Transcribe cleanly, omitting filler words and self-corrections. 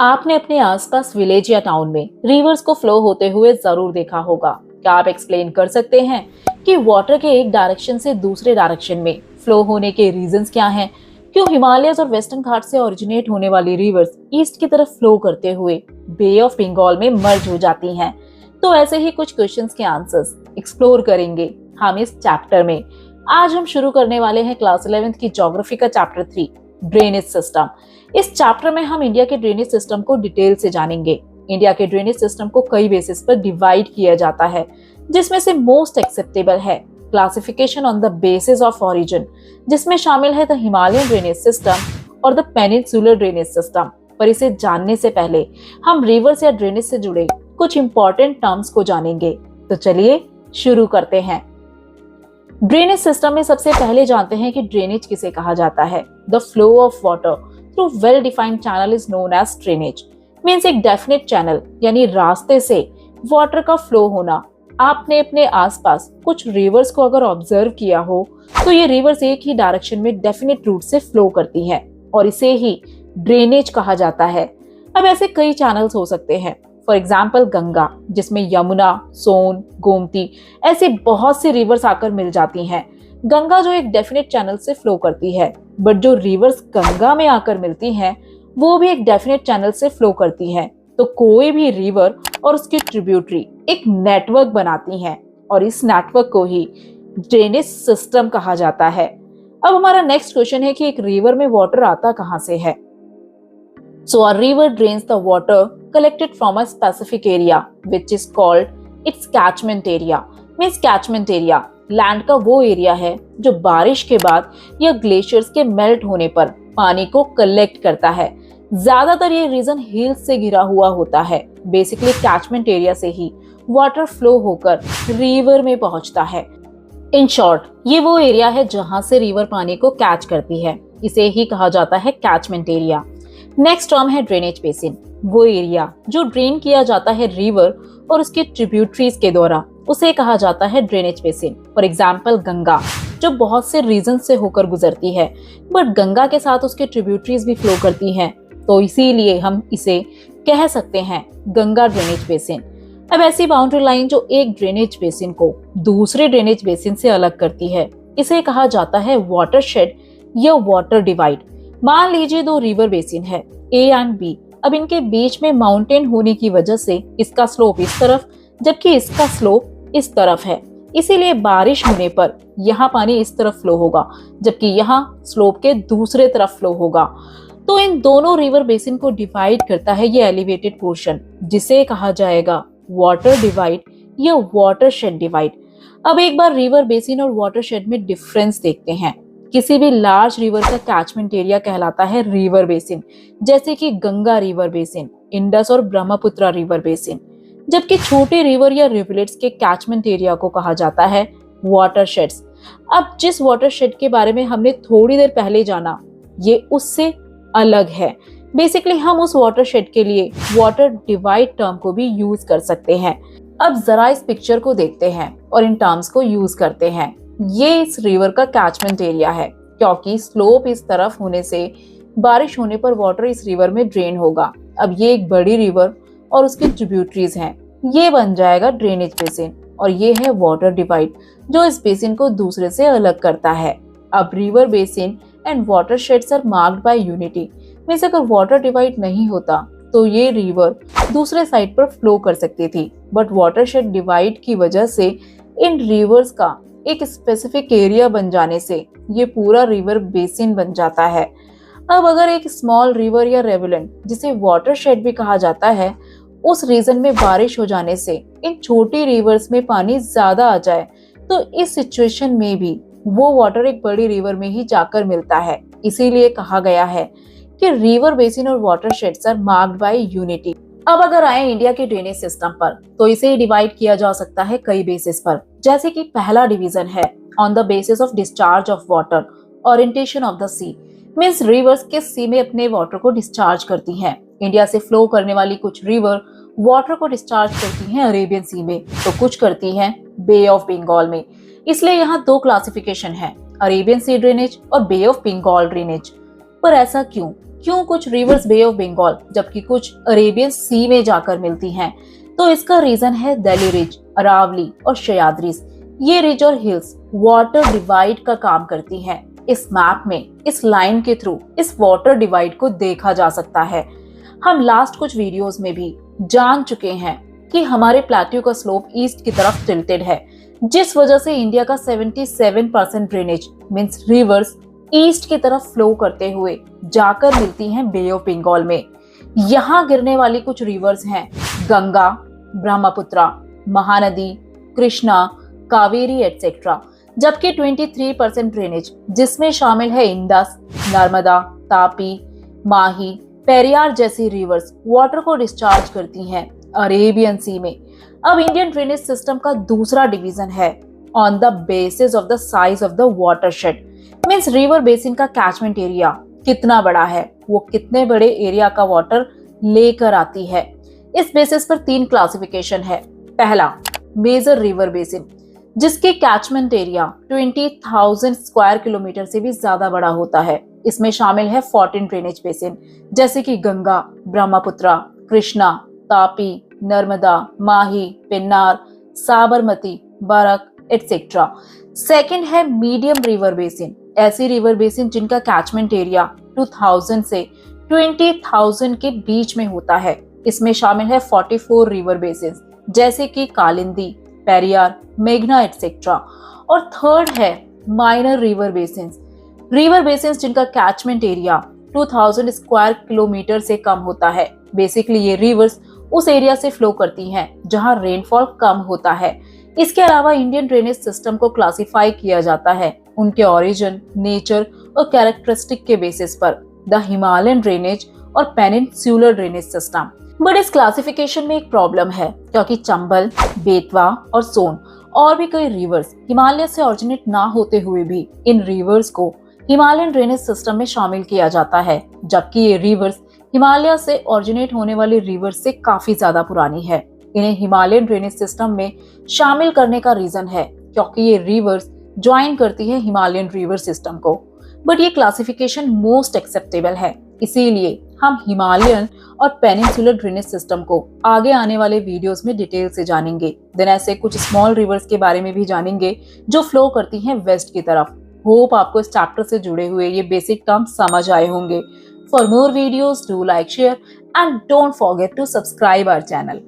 आपने अपने आसपास विलेज या टाउन में रिवर्स को फ्लो होते हुए जरूर देखा होगा। क्या आप एक्सप्लेन कर सकते हैं कि वाटर के एक डायरेक्शन से दूसरे डायरेक्शन में फ्लो होने के रीजंस क्या हैं? क्यों हिमालयस और वेस्टर्न घाट से ओरिजिनेट होने वाली रिवर्स ईस्ट की तरफ फ्लो करते हुए बे ऑफ बंगाल में मर्ज हो जाती हैं? तो ऐसे ही कुछ क्वेश्चंस के आंसर्स एक्सप्लोर करेंगे हम इस चैप्टर में। आज हम शुरू करने वाले हैं क्लास 11th की ज्योग्राफी का चैप्टर 3, ड्रेनेज सिस्टम। इस चैप्टर में हम इंडिया के ड्रेनेज सिस्टम को डिटेल से जानेंगे। इंडिया के ड्रेनेज सिस्टम को कई बेसिस पर डिवाइड किया जाता है, जिसमें से मोस्ट एक्सेप्टेबल है classification on the basis of origin, जिसमें शामिल है द हिमालयन ड्रेनेज सिस्टम और द पेनिनसुलर ड्रेनेज सिस्टम। पर इसे जानने से पहले हम रिवर्स या ड्रेनेज से जुड़े कुछ इंपॉर्टेंट टर्म्स को जानेंगे। तो चलिए शुरू करते हैं। ड्रेनेज सिस्टम में सबसे पहले जानते हैं कि ड्रेनेज किसे कहा जाता है। The flow of water through well defined channel is known as drainage. Means एक डेफिनेट चैनल यानी रास्ते से वाटर का फ्लो होना। आपने अपने आसपास कुछ रिवर्स को अगर ऑब्जर्व किया हो तो ये रिवर्स एक ही डायरेक्शन में डेफिनेट रूट से फ्लो करती हैं और इसे ही ड्रेनेज कहा जाता है। अब ऐसे कई चैनल्स हो सकते हैं। फॉर एग्जाम्पल गंगा, जिसमें यमुना, सोन, गोमती ऐसी बहुत सी रिवर्स आकर मिल जाती हैं। गंगा जो एक डेफिनेट चैनल से फ्लो करती है, बट जो रिवर्स गंगा में आकर मिलती हैं वो भी एक डेफिनेट चैनल से फ्लो करती हैं। तो कोई भी रिवर और उसकी ट्रिब्यूटरी एक नेटवर्क बनाती हैं और इस नेटवर्क को ही ड्रेनेज सिस्टम कहा जाता है। अब हमारा नेक्स्ट क्वेश्चन है कि एक रिवर में वाटर आता कहां से है। So a river drains the water collected from a specific area, which is called its catchment area. Means catchment area land का वो एरिया है जो बारिश के बाद या ग्लेशियर्स के मेल्ट होने पर पानी को कलेक्ट करता है। ज्यादातर ये रीजन हिल्स से घिरा हुआ होता है। बेसिकली कैचमेंट एरिया से ही वाटर फ्लो होकर रिवर में पहुंचता है। इन शॉर्ट ये वो एरिया है जहां से रिवर पानी को कैच करती है। इसे ही कहा जाता है कैचमेंट एरिया। नेक्स्ट टर्म है ड्रेनेज बेसिन। वो एरिया जो ड्रेन किया जाता है रिवर और उसके ट्रिब्यूटरीज के द्वारा, उसे कहा जाता है drainage basin. For example Ganga जो बहुत से रीजन से होकर गुजरती है, बट गंगा के साथ उसके ट्रिब्यूटरीज भी फ्लो करती हैं, तो इसीलिए हम इसे कह सकते हैं गंगा ड्रेनेज बेसिन। अब ऐसी बाउंड्री लाइन जो एक ड्रेनेज बेसिन को दूसरे ड्रेनेज बेसिन से अलग करती है, इसे कहा जाता है वाटरशेड या वाटर डिवाइड। मान लीजिए दो रिवर बेसिन है ए एंड बी। अब इनके बीच में माउंटेन होने की वजह से इसका स्लोप इस तरफ जबकि इसका स्लोप इस तरफ है, इसीलिए बारिश होने पर यहाँ पानी इस तरफ फ्लो होगा जबकि यहाँ स्लोप के दूसरे तरफ फ्लो होगा। तो इन दोनों रिवर बेसिन को डिवाइड करता है ये एलिवेटेड पोर्शन, जिसे कहा जाएगा वाटर डिवाइड या वाटरशेड डिवाइड। अब एक बार रिवर बेसिन और वाटरशेड में डिफरेंस देखते हैं। किसी भी लार्ज रिवर का कैचमेंट एरिया कहलाता है रिवर बेसिन, जैसे कि गंगा रिवर बेसिन, इंडस और ब्रह्मपुत्र रिवर बेसिन, जबकि छोटे रिवर या रिवलेट्स के कैचमेंट एरिया को कहा जाता है वाटरशेड्स। अब जिस वाटरशेड के बारे में हमने थोड़ी देर पहले जाना, ये उससे अलग है। बेसिकली हम उस वाटरशेड के लिए वाटर डिवाइड टर्म को भी यूज कर सकते हैं। अब जरा इस पिक्चर को देखते हैं और इन टर्म्स को यूज करते हैं। ये इस रिवर का कैचमेंट एरिया है, क्योंकि स्लोप इस तरफ होने से बारिश होने पर वाटर इस रिवर में ड्रेन होगा। अब ये एक बड़ी रिवर और उसकी ट्रिब्यूटरीज हैं, ये बन जाएगा ड्रेनेज बेसिन और ये है वाटर डिवाइड जो इस बेसिन को दूसरे से अलग करता है। अब river basin and watersheds are marked by unity. Means अगर वाटर डिवाइड नहीं होता तो ये रिवर दूसरे साइड पर फ्लो कर सकती थी, बट वाटरशेड डिवाइड की वजह से इन रिवर्स का एक स्पेसिफिक एरिया बन जाने से ये पूरा रिवर बेसिन बन जाता है। अब अगर एक स्मॉल रिवर या रेवुलेंट, जिसे वाटरशेड भी कहा जाता है, उस रीजन में बारिश हो जाने से इन छोटी रिवर्स में पानी ज्यादा आ जाए, तो इस सिचुएशन में भी वो वाटर एक बड़ी रिवर में ही जाकर मिलता है। इसीलिए कहा गया है कि रिवर बेसिन और वाटरशेड्स आर मार्क्ड बाय यूनिटी। अब अगर आए इंडिया के ड्रेनेज सिस्टम पर, तो इसे डिवाइड किया जा सकता है कई बेसिस पर। जैसे कि पहला डिवीजन है on the basis of discharge of water, orientation of the sea. Means rivers किस सी में अपने वाटर को डिस्चार्ज करती हैं। इंडिया से फ्लो करने वाली कुछ रिवर वाटर को डिस्चार्ज करती हैं अरेबियन सी में, तो कुछ करती हैं बे ऑफ बंगाल में। इसलिए यहाँ दो क्लासिफिकेशन है, अरेबियन सी ड्रेनेज और बे ऑफ बंगाल ड्रेनेज। पर ऐसा क्यों? क्यों कुछ रिवर्स बे ऑफ बंगाल जबकि कुछ अरेबियन सी में जाकर मिलती हैं? तो इसका रीजन है दिल्ली रिज, अरावली और सह्याद्रीज। ये रिज और हिल्स वाटर डिवाइड का काम करती हैं। इस मैप में इस लाइन के थ्रू इस वाटर डिवाइड को देखा जा सकता है। हम लास्ट कुछ वीडियोस में भी जान चुके हैं कि हमारे प्लेट्यू का स्लोप ईस्ट की तरफ टिल्टेड है, जिस वजह से इंडिया का 77% ड्रेनेज मींस रिवर्स ईस्ट की तरफ फ्लो करते हुए जाकर मिलती हैं बे ऑफ बंगाल में। यहाँ गिरने वाली कुछ रिवर्स हैं गंगा, ब्रह्मपुत्र, महानदी, कृष्णा, कावेरी एटसेट्रा। जबकि 23% ड्रेनेज जिसमें शामिल है इंडस, नर्मदा, तापी, माही, पेरियार जैसी रिवर्स वाटर को डिस्चार्ज करती हैं अरेबियन सी में। अब इंडियन ड्रेनेज सिस्टम का दूसरा डिवीजन है on the basis of the size of the watershed, means river basin का कैचमेंट एरिया कितना बड़ा है, वो कितने बड़े एरिया का वाटर लेकर आती है। इस बेसिस पर 3 क्लासिफिकेशन है। पहला, मेजर रिवर बेसिन, जिसके कैचमेंट एरिया 20,000 स्क्वायर किलोमीटर से भी ज्यादा बड़ा होता है। इसमें शामिल है 14 ड्रेनेज बेसिन जैसे कि गंगा, ब्रह्मपुत्र, कृष्णा, तापी, नर्मदा, माही, पेन्नार, साबरमती, बरक एटसेट्रा। सेकंड है मीडियम रिवर बेसिन, ऐसी रिवर बेसिन जिनका कैचमेंट एरिया 2000 से 20,000 के बीच में होता है। इसमें शामिल है 44 रिवर बेसिन जैसे कि कालिंदी, पेरियार, मेघना एटसेट्रा। और थर्ड है माइनर रिवर बेसिन जिनका कैचमेंट एरिया 2000 स्क्वायर किलोमीटर से कम होता है। बेसिकली ये रिवर्स उस एरिया से फ्लो करती हैं जहां रेनफॉल कम होता है। इसके अलावा इंडियन ड्रेनेज सिस्टम को क्लासिफाई किया जाता है उनके ओरिजिन, नेचर और कैरेक्टरिस्टिक के बेसिस पर, द हिमालयन ड्रेनेज और पेनिनसुलर ड्रेनेज सिस्टम। बट इस क्लासिफिकेशन में एक प्रॉब्लम है क्योंकि चंबल, बेतवा और सोन और भी कई रिवर्स हिमालय से ओरिजिनेट ना होते हुए भी इन रिवर्स को हिमालयन ड्रेनेज सिस्टम में शामिल किया जाता है, जबकि ये रिवर्स हिमालय से ओरिजिनेट होने वाली रिवर्स से काफी ज्यादा पुरानी है। इन्हें हिमालयन ड्रेनेज सिस्टम में शामिल करने का रीजन है क्योंकि ये रिवर्स ज्वाइन करती है हिमालयन रिवर सिस्टम को। बट ये क्लासिफिकेशन मोस्ट एक्सेप्टेबल है, इसीलिए हम हिमालयन और पेनिनसुलर ड्रेनेज सिस्टम को आगे आने वाले वीडियोस में डिटेल से जानेंगे। देन ऐसे कुछ स्मॉल रिवर्स के बारे में भी जानेंगे जो फ्लो करती हैं वेस्ट की तरफ। होप आपको इस चैप्टर से जुड़े हुए ये बेसिक टर्म समझ आए होंगे। For more videos do like, share and don't forget to subscribe our channel.